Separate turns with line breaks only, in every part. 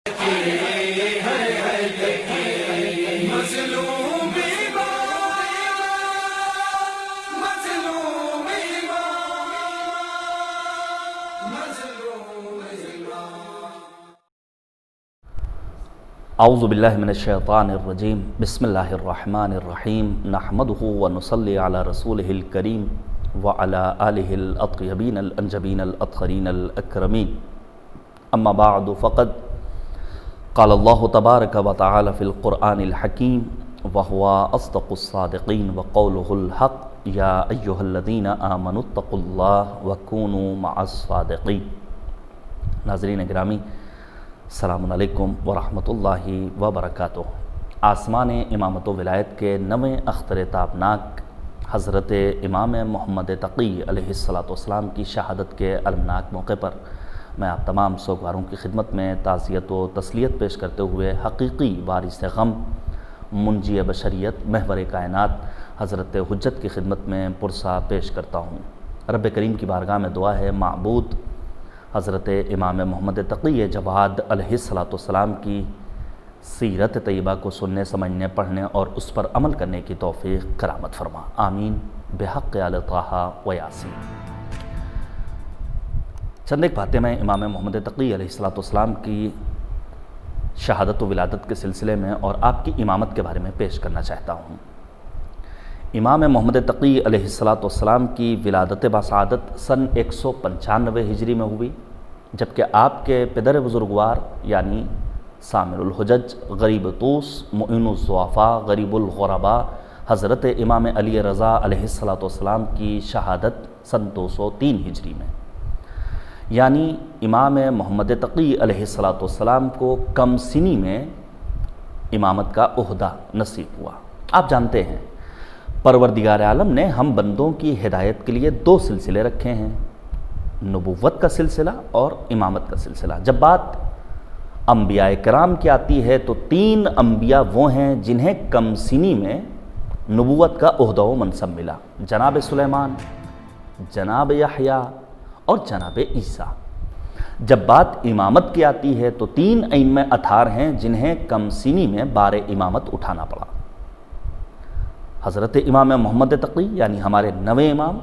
اعوذ باللہ من الشیطان الرجیم بسم اللہ الرحمن الرحیم نحمدہ ونصلی علی رسولہ الکریم وعلی آلہ الاطیبین الانجبین الاطہرین الاکرمین اما بعد فقد قال اللہ تبارک وتعالی فی القرآن الحکیم وہو اصدق الصادقین وقولہ الحق یا ایہا الذین آمنوا اتقوا اللہ وکونوا مع الصادقین۔ ناظرین گرامی، السلام علیکم ورحمۃ اللہ وبرکاتہ۔ آسمان امامت و ولایت کے نویں اختر تابناک حضرت امام محمد تقی علیہ السلام کی شہادت کے المناک موقع پر میں آپ تمام سوگواروں کی خدمت میں تعزیت و تسلیت پیش کرتے ہوئے حقیقی وارث غم، منجی بشریت، محور کائنات حضرت حجت کی خدمت میں پرسہ پیش کرتا ہوں۔ رب کریم کی بارگاہ میں دعا ہے معبود حضرت امام محمد تقی جواد علیہ السلام کی سیرت طیبہ کو سننے، سمجھنے، پڑھنے اور اس پر عمل کرنے کی توفیق کرامت فرما، آمین بحق آل طٰہٰ و یاسین۔ چند ایک باتیں میں امام محمد تقی علیہ السلام کی شہادت و ولادت کے سلسلے میں اور آپ کی امامت کے بارے میں پیش کرنا چاہتا ہوں۔ امام محمد تقی علیہ السلام کی ولادت بسعادت سن 195 ہجری میں ہوئی، جبکہ آپ کے پدر بزرگوار یعنی سامر الحجج، غریب طوس، معین الضعفاء، غریب الغرباء حضرت امام علی رضا علیہ السلام کی شہادت سن 203 ہجری میں، یعنی امام محمد تقی علیہ السلام کو کم سنی میں امامت کا عہدہ نصیب ہوا۔ آپ جانتے ہیں پروردگار عالم نے ہم بندوں کی ہدایت کے لیے دو سلسلے رکھے ہیں، نبوت کا سلسلہ اور امامت کا سلسلہ۔ جب بات انبیاء کرام کی آتی ہے تو 3 انبیاء وہ ہیں جنہیں کم سنی میں نبوت کا عہدہ و منصب ملا، جناب سلیمان، جناب یحییٰ اور جناب عیسیٰ۔ جب بات امامت کی آتی ہے تو 3 ائمہ اطہار ہیں جنہیں کم سنی میں بار امامت اٹھانا پڑا، حضرت امام محمد تقی یعنی ہمارے 9ویں امام،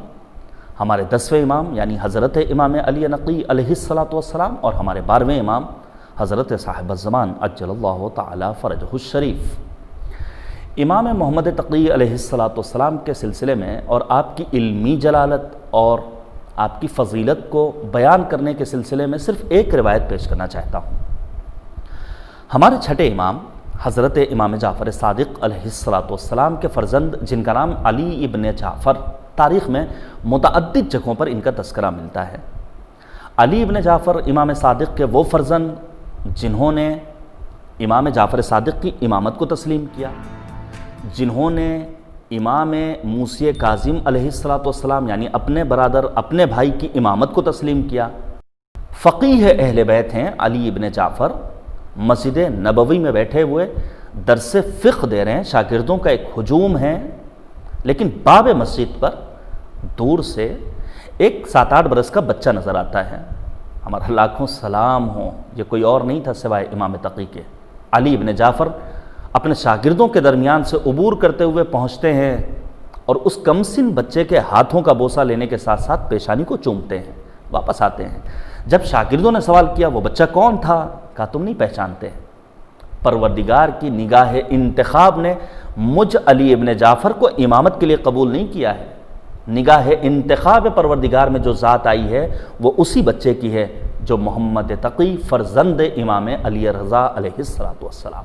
ہمارے 10ویں امام یعنی حضرت امام علی نقی علیہ السلام اور ہمارے 12ویں امام حضرت صاحب الزمان عجل اللہ تعالی فرجہ الشریف۔ امام محمد تقی علیہ السلام کے سلسلے میں اور آپ کی علمی جلالت اور آپ کی فضیلت کو بیان کرنے کے سلسلے میں صرف ایک روایت پیش کرنا چاہتا ہوں۔ ہمارے چھٹے امام حضرت امام جعفر صادق علیہ السلام کے فرزند جن کا نام علی ابن جعفر، تاریخ میں متعدد جگہوں پر ان کا تذکرہ ملتا ہے۔ علی ابن جعفر امام صادق کے وہ فرزند جنہوں نے امام جعفر صادق کی امامت کو تسلیم کیا، جنہوں نے امام موسی کاظم علیہ السلام یعنی اپنے برادر، اپنے بھائی کی امامت کو تسلیم کیا۔ فقیہ اہل بیت ہیں علی ابن جعفر، مسجد نبوی میں بیٹھے ہوئے درس فقہ دے رہے ہیں، شاگردوں کا ایک ہجوم ہے، لیکن باب مسجد پر دور سے ایک 7-8 برس کا بچہ نظر آتا ہے۔ ہمارا لاکھوں سلام ہوں، یہ کوئی اور نہیں تھا سوائے امام تقی کے۔ علی ابن جعفر اپنے شاگردوں کے درمیان سے عبور کرتے ہوئے پہنچتے ہیں اور اس کم سن بچے کے ہاتھوں کا بوسہ لینے کے ساتھ ساتھ پیشانی کو چومتے ہیں، واپس آتے ہیں۔ جب شاگردوں نے سوال کیا وہ بچہ کون تھا، کہا تم نہیں پہچانتے؟ پروردگار کی نگاہ انتخاب نے مجھ علی ابن جعفر کو امامت کے لیے قبول نہیں کیا ہے، نگاہ انتخاب پروردگار میں جو ذات آئی ہے وہ اسی بچے کی ہے جو محمد تقی فرزند امام علی رضا علیہ السلام۔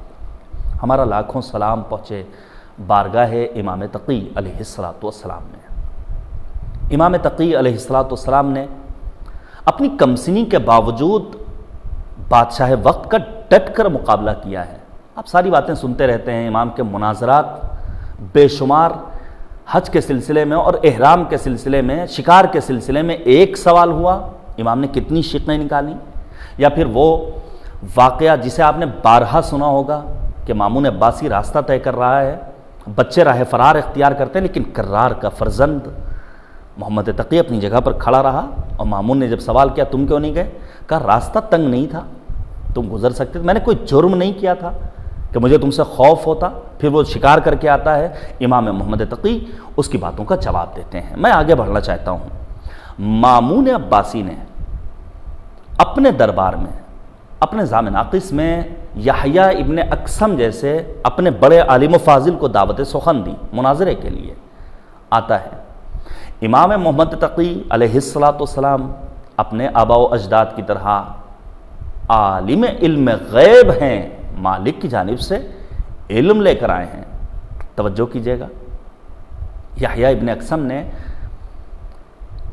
ہمارا لاکھوں سلام پہنچے بارگاہ امام تقی علیہ السلام میں۔ امام تقی علیہ السلام نے اپنی کمسنی کے باوجود بادشاہ وقت کا ڈٹ کر مقابلہ کیا ہے۔ آپ ساری باتیں سنتے رہتے ہیں، امام کے مناظرات بے شمار، حج کے سلسلے میں اور احرام کے سلسلے میں، شکار کے سلسلے میں ایک سوال ہوا امام نے کتنی شقیں نکالی، یا پھر وہ واقعہ جسے آپ نے بارہا سنا ہوگا کہ مامون عباسی راستہ طے کر رہا ہے، بچے راہ فرار اختیار کرتے ہیں، لیکن کرار کا فرزند محمد تقی اپنی جگہ پر کھڑا رہا اور مامون نے جب سوال کیا تم کیوں نہیں گئے، کہا راستہ تنگ نہیں تھا، تم گزر سکتے تھے، میں نے کوئی جرم نہیں کیا تھا کہ مجھے تم سے خوف ہوتا۔ پھر وہ شکار کر کے آتا ہے امام محمد تقی، اس کی باتوں کا جواب دیتے ہیں۔ میں آگے بڑھنا چاہتا ہوں۔ مامون عباسی نے اپنے دربار میں، اپنے زام ناقص میں یحییٰ ابن اقسم جیسے اپنے بڑے عالم و فاضل کو دعوت سخن دی مناظرے کے لیے۔ آتا ہے امام محمد تقی علیہ السلام اپنے آباء و اجداد کی طرح عالم علم غیب ہیں، مالک کی جانب سے علم لے کر آئے ہیں۔ توجہ کیجئے گا، یحییٰ ابن اقسم نے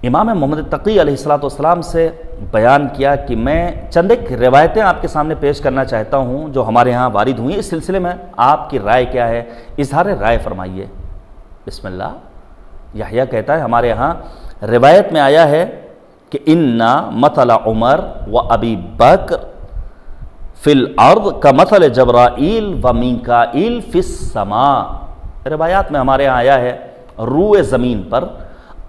امام محمد تقی علیہ السلام سے بیان کیا کہ میں چند ایک روایتیں آپ کے سامنے پیش کرنا چاہتا ہوں جو ہمارے ہاں وارد ہوئی ہیں، اس سلسلے میں آپ کی رائے کیا ہے، اظہار رائے فرمائیے۔ بسم اللہ۔ یحییٰ کہتا ہے ہمارے ہاں روایت میں آیا ہے کہ اِنَّ مَثَلَ عمر و ابی بکر فی الارض کمثل جبرائیل و میکائیل فی السماء۔ روایات میں ہمارے ہاں آیا ہے روئے زمین پر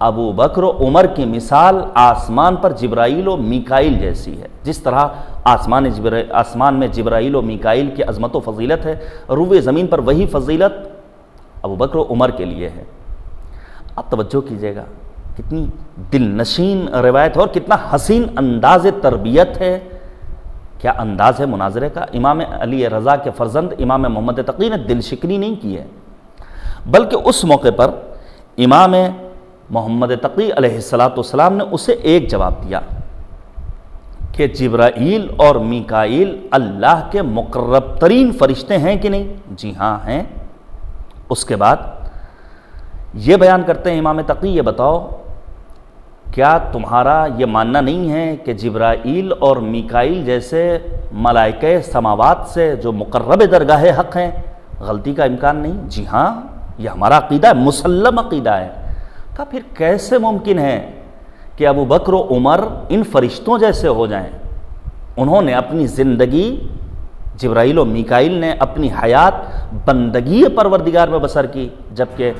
ابو بکر و عمر کی مثال آسمان پر جبرائیل و میکائیل جیسی ہے۔ جس طرح آسمان میں جبرائیل و میکائیل کی عظمت و فضیلت ہے، روئے زمین پر وہی فضیلت ابو بکر و عمر کے لیے ہے۔ اب توجہ کیجئے گا، کتنی دل نشین روایت ہے اور کتنا حسین انداز تربیت ہے، کیا انداز ہے مناظرے کا۔ امام علی رضا کے فرزند امام محمد تقی نے دل شکنی نہیں کی ہے، بلکہ اس موقع پر امام محمد تقی علیہ السلام نے اسے ایک جواب دیا کہ جبرائیل اور میکائیل اللہ کے مقرب ترین فرشتے ہیں کہ نہیں؟ جی ہاں ہیں۔ اس کے بعد یہ بیان کرتے ہیں امام تقی، یہ بتاؤ کیا تمہارا یہ ماننا نہیں ہے کہ جبرائیل اور میکائیل جیسے ملائکہ سماوات سے جو مقرب درگاہ حق ہیں غلطی کا امکان نہیں؟ جی ہاں، یہ ہمارا عقیدہ ہے، مسلم عقیدہ ہے۔ کہا پھر کیسے ممکن ہے کہ ابو بکر و عمر ان فرشتوں جیسے ہو جائیں؟ انہوں نے اپنی زندگی، جبرائیل و میکائیل نے اپنی حیات بندگی پروردگار میں بسر کی، جبکہ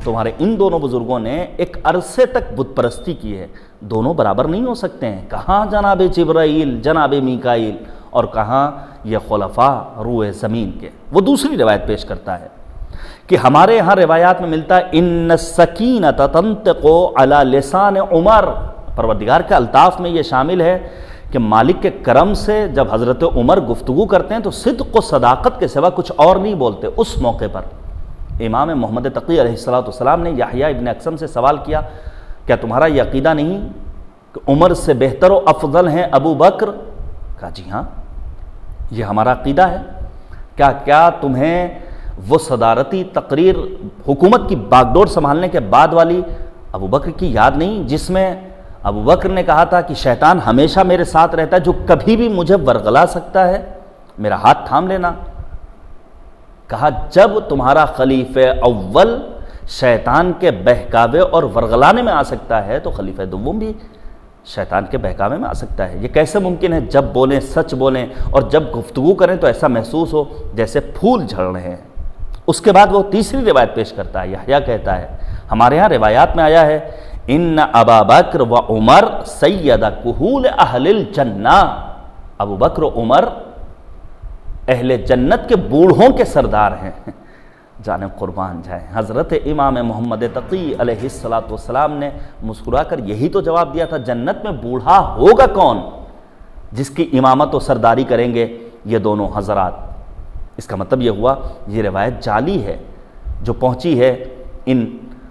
تمہارے ان دونوں بزرگوں نے ایک عرصے تک بت پرستی کی ہے۔ دونوں برابر نہیں ہو سکتے ہیں۔ کہاں جناب جبرائیل، جناب میکائیل، اور کہاں یہ خلفاء روئے زمین کے۔ وہ دوسری روایت پیش کرتا ہے کہ ہمارے یہاں روایات میں ملتا ہے ان السکینۃ تنطق علی لسان عمر۔ پروردگار کے الطاف میں یہ شامل ہے کہ مالک کے کرم سے جب حضرت عمر گفتگو کرتے ہیں تو صدق و صداقت کے سوا کچھ اور نہیں بولتے۔ اس موقع پر امام محمد تقی علیہ السلام نے یحییٰ ابن اقسم سے سوال کیا، کیا تمہارا یہ عقیدہ نہیں کہ عمر سے بہتر و افضل ہیں ابو بکر؟ کہا جی ہاں، یہ ہمارا عقیدہ ہے۔ کیا تمہیں وہ صدارتی تقریر حکومت کی باغ ڈور سنبھالنے کے بعد والی ابو بکر کی یاد نہیں، جس میں ابو بکر نے کہا تھا کہ شیطان ہمیشہ میرے ساتھ رہتا ہے، جو کبھی بھی مجھے ورغلا سکتا ہے، میرا ہاتھ تھام لینا۔ کہا جب تمہارا خلیفہ اول شیطان کے بہکاوے اور ورغلانے میں آ سکتا ہے تو خلیفہ دوم بھی شیطان کے بہکاوے میں آ سکتا ہے۔ یہ کیسے ممکن ہے؟ جب بولیں سچ بولیں، اور جب گفتگو کریں تو ایسا محسوس ہو جیسے پھول جھڑ رہے ہیں۔ اس کے بعد وہ تیسری روایت پیش کرتا ہے، یحییٰ کہتا ہے ہمارے ہاں روایات میں آیا ہے ان ابا بکر و عمر سید کہول اہل الجنہ۔ ابو بکر و عمر اہل جنت کے بوڑھوں کے سردار ہیں۔ جانے قربان جائیں، حضرت امام محمد تقی علیہ السلام نے مسکرا کر یہی تو جواب دیا تھا، جنت میں بوڑھا ہوگا کون جس کی امامت و سرداری کریں گے یہ دونوں حضرات؟ اس کا مطلب یہ ہوا یہ روایت جعلی ہے جو پہنچی ہے ان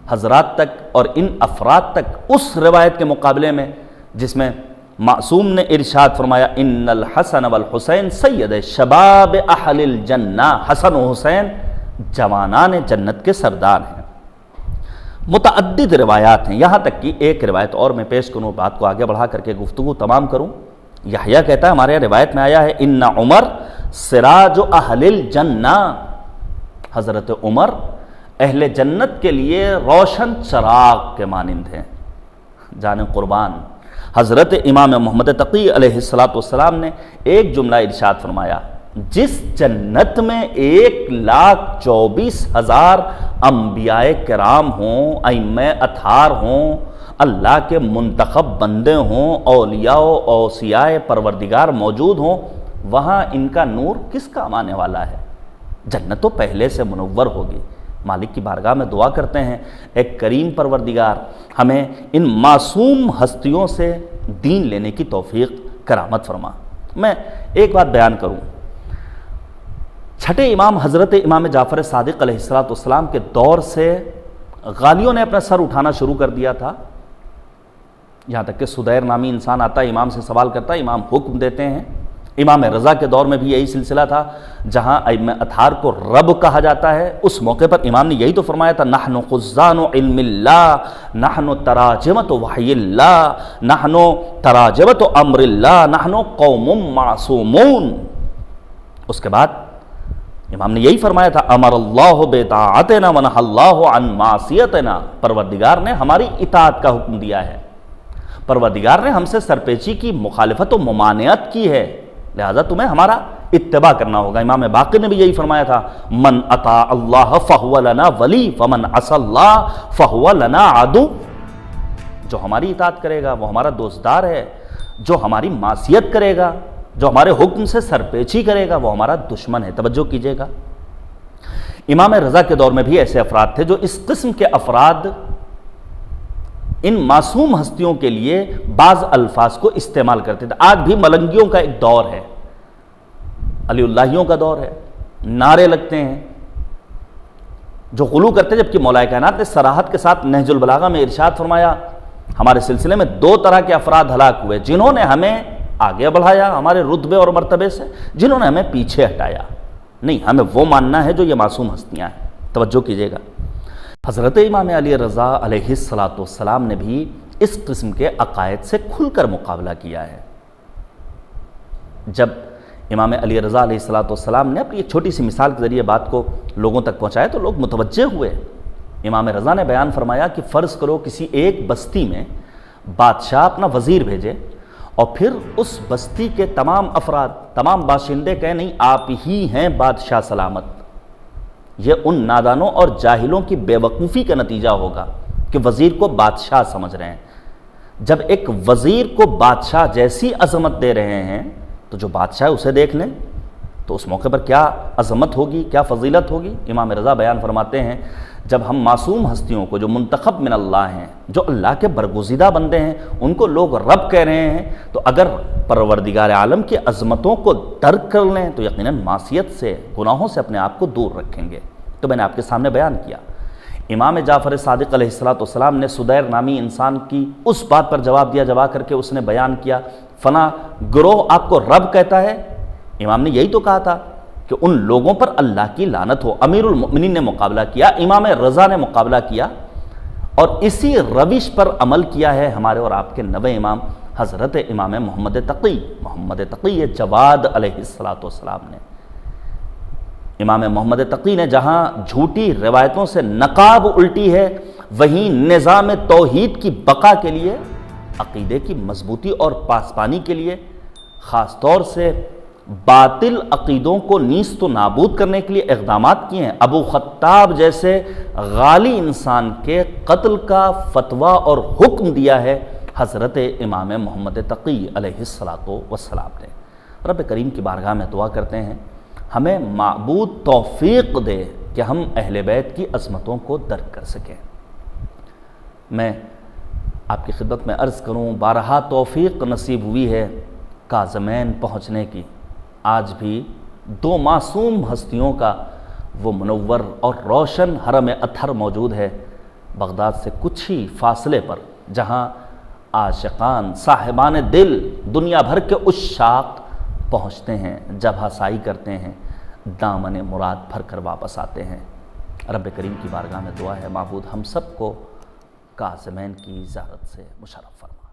حضرات تک اور ان افراد تک اس روایت کے مقابلے میں جس میں معصوم نے ارشاد فرمایا ان الحسن والحسین سید شباب اہل الجنہ۔ حسن و حسین جوانان جنت کے سردار ہیں۔ متعدد روایات ہیں، یہاں تک کہ ایک روایت اور میں پیش کروں، بات کو آگے بڑھا کر کے گفتگو تمام کروں۔ یحییٰ کہتا ہے ہمارے یہاں روایت میں آیا ہے ان عمر سراج اہل الجنہ۔ حضرت عمر اہل جنت کے لیے روشن چراغ کے مانند ہیں۔ جانے قربان، حضرت امام محمد تقی علیہ السلام نے ایک جملہ ارشاد فرمایا، جس جنت میں 1,24,000 انبیاء کرام ہوں، ائمہ اطہار ہوں، اللہ کے منتخب بندے ہوں، اولیاء و اوصیاء پروردگار موجود ہوں، وہاں ان کا نور کس کام آنے والا ہے؟ جنت تو پہلے سے منور ہوگی۔ مالک کی بارگاہ میں دعا کرتے ہیں، ایک کریم پروردگار ہمیں ان معصوم ہستیوں سے دین لینے کی توفیق کرامت فرما۔ میں ایک بات بیان کروں، چھٹے امام حضرت امام جعفر صادق علیہ السلام کے دور سے غالیوں نے اپنا سر اٹھانا شروع کر دیا تھا، یہاں تک کہ سدیر نامی انسان آتا ہے، امام سے سوال کرتا ہے، امام حکم دیتے ہیں۔ امام رضا کے دور میں بھی یہی سلسلہ تھا، جہاں ائمہ اطہار کو رب کہا جاتا ہے، اس موقع پر امام نے یہی تو فرمایا تھا، نحن خزان علم اللہ، نحن تراجمۃ وحی اللہ، نحن تراجمۃ امر اللہ، نحن قوم معصومون۔ اس کے بعد امام نے یہی فرمایا تھا، امر اللہ بطاعتنا ونہى اللہ عن معصیتنا، پروردگار نے ہماری اطاعت کا حکم دیا ہے، پروردگار نے ہم سے سرپیچی کی، مخالفت و ممانعت کی ہے، لہذا تمہیں ہمارا اتباع کرنا ہوگا۔ امام باقر نے بھی یہی فرمایا تھا، من اطاع اللہ فہو لنا ولی ومن عصى اللہ فہو لنا عدو، جو ہماری اطاعت کرے گا وہ ہمارا دوستدار ہے، جو ہماری معصیت کرے گا، جو ہمارے حکم سے سرپیچی کرے گا وہ ہمارا دشمن ہے۔ توجہ کیجئے گا، امام رضا کے دور میں بھی ایسے افراد تھے جو اس قسم کے افراد ان معصوم ہستیوں کے لیے بعض الفاظ کو استعمال کرتے تھے۔ آج بھی ملنگیوں کا ایک دور ہے، علی اللہیوں کا دور ہے، نعرے لگتے ہیں، جو غلو کرتے ہیں، جبکہ مولا کائنات نے صراحت کے ساتھ نہج البلاغہ میں ارشاد فرمایا، ہمارے سلسلے میں دو طرح کے افراد ہلاک ہوئے، جنہوں نے ہمیں آگے بڑھایا ہمارے رتبے اور مرتبے سے، جنہوں نے ہمیں پیچھے ہٹایا۔ نہیں، ہمیں وہ ماننا ہے جو یہ معصوم ہستیاں ہیں۔ توجہ کیجئے گا، حضرت امام علی رضا علیہ السلام نے بھی اس قسم کے عقائد سے کھل کر مقابلہ کیا ہے۔ جب امام علی رضا علیہ السلام نے اپنی ایک چھوٹی سی مثال کے ذریعے بات کو لوگوں تک پہنچایا تو لوگ متوجہ ہوئے۔ امام رضا نے بیان فرمایا کہ فرض کرو کسی ایک بستی میں بادشاہ اپنا وزیر بھیجے اور پھر اس بستی کے تمام افراد، تمام باشندے کہیں نہیں آپ ہی ہیں بادشاہ سلامت، یہ ان نادانوں اور جاہلوں کی بے وقوفی کا نتیجہ ہوگا کہ وزیر کو بادشاہ سمجھ رہے ہیں۔ جب ایک وزیر کو بادشاہ جیسی عظمت دے رہے ہیں تو جو بادشاہ اسے دیکھ لیں تو اس موقع پر کیا عظمت ہوگی، کیا فضیلت ہوگی۔ امام رضا بیان فرماتے ہیں، جب ہم معصوم ہستیوں کو جو منتخب من اللہ ہیں، جو اللہ کے برگزیدہ بندے ہیں، ان کو لوگ رب کہہ رہے ہیں، تو اگر پروردگار عالم کی عظمتوں کو درک کر لیں تو یقیناً معصیت سے، گناہوں سے اپنے آپ کو دور رکھیں گے۔ تو میں نے آپ کے سامنے بیان کیا، امام جعفر صادق علیہ السلام نے سدیر نامی انسان کی اس بات پر جواب دیا جب آ کر کے اس نے بیان کیا فلاں گروہ آپ کو رب کہتا ہے، امام نے یہی تو کہا تھا کہ ان لوگوں پر اللہ کی لعنت ہو۔ امیر المؤمنین نے مقابلہ کیا، امام رضا نے مقابلہ کیا، اور اسی روش پر عمل کیا ہے ہمارے اور آپ کے نوے امام حضرت امام محمد تقی جواد علیہ السلام نے۔ امام محمد تقی نے جہاں جھوٹی روایتوں سے نقاب الٹی ہے، وہیں نظام توحید کی بقا کے لیے، عقیدے کی مضبوطی اور پاسبانی کے لیے، خاص طور سے باطل عقیدوں کو نیست و نابود کرنے کے لیے اقدامات کیے ہیں۔ ابو خطاب جیسے غالی انسان کے قتل کا فتویٰ اور حکم دیا ہے حضرت امام محمد تقی علیہ السلام نے۔ رب کریم کی بارگاہ میں دعا کرتے ہیں ہمیں معبود توفیق دے کہ ہم اہل بیت کی عظمتوں کو درک کر سکیں۔ میں آپ کی خدمت میں عرض کروں، بارہا توفیق نصیب ہوئی ہے کاظمین پہنچنے کی، آج بھی دو معصوم ہستیوں کا وہ منور اور روشن حرم اطہر موجود ہے بغداد سے کچھ ہی فاصلے پر، جہاں عاشقان صاحبان دل دنیا بھر کے عشاق پہنچتے ہیں، جبہہ سائی کرتے ہیں، دامن مراد بھر کر واپس آتے ہیں۔ رب کریم کی بارگاہ میں دعا ہے معبود ہم سب کو کاظمین کی زیارت سے مشرف فرما۔